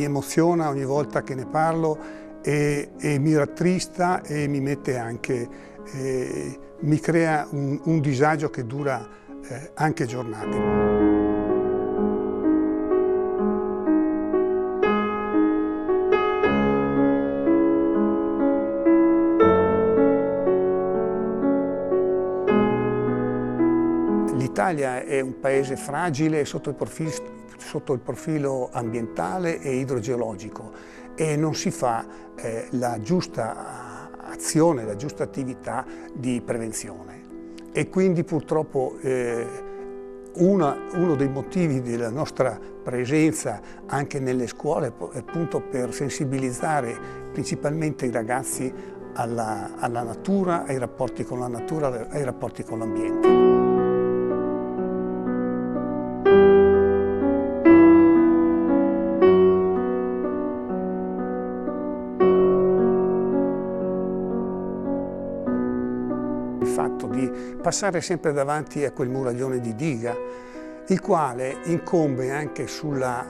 mi emoziona ogni volta che ne parlo e mi rattrista e mi mette anche, mi crea un disagio che dura anche giornate. L'Italia è un paese fragile sotto il profilo ambientale e idrogeologico e non si fa la giusta azione, la giusta attività di prevenzione. E quindi purtroppo uno dei motivi della nostra presenza anche nelle scuole è appunto per sensibilizzare principalmente i ragazzi alla natura, ai rapporti con la natura, ai rapporti con l'ambiente. Il fatto di passare sempre davanti a quel muraglione di diga, il quale incombe anche sulla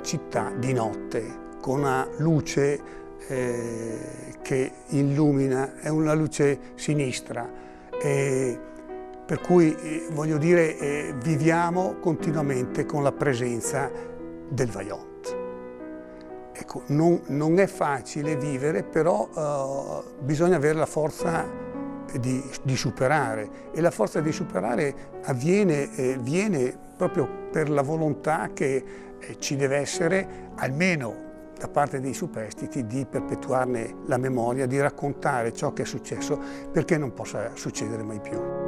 città di notte, con una luce che illumina, è una luce sinistra, per cui voglio dire viviamo continuamente con la presenza del Vajont. Ecco, non è facile vivere, però bisogna avere la forza di superare, e la forza di superare viene proprio per la volontà che ci deve essere, almeno da parte dei superstiti, di perpetuarne la memoria, di raccontare ciò che è successo perché non possa succedere mai più.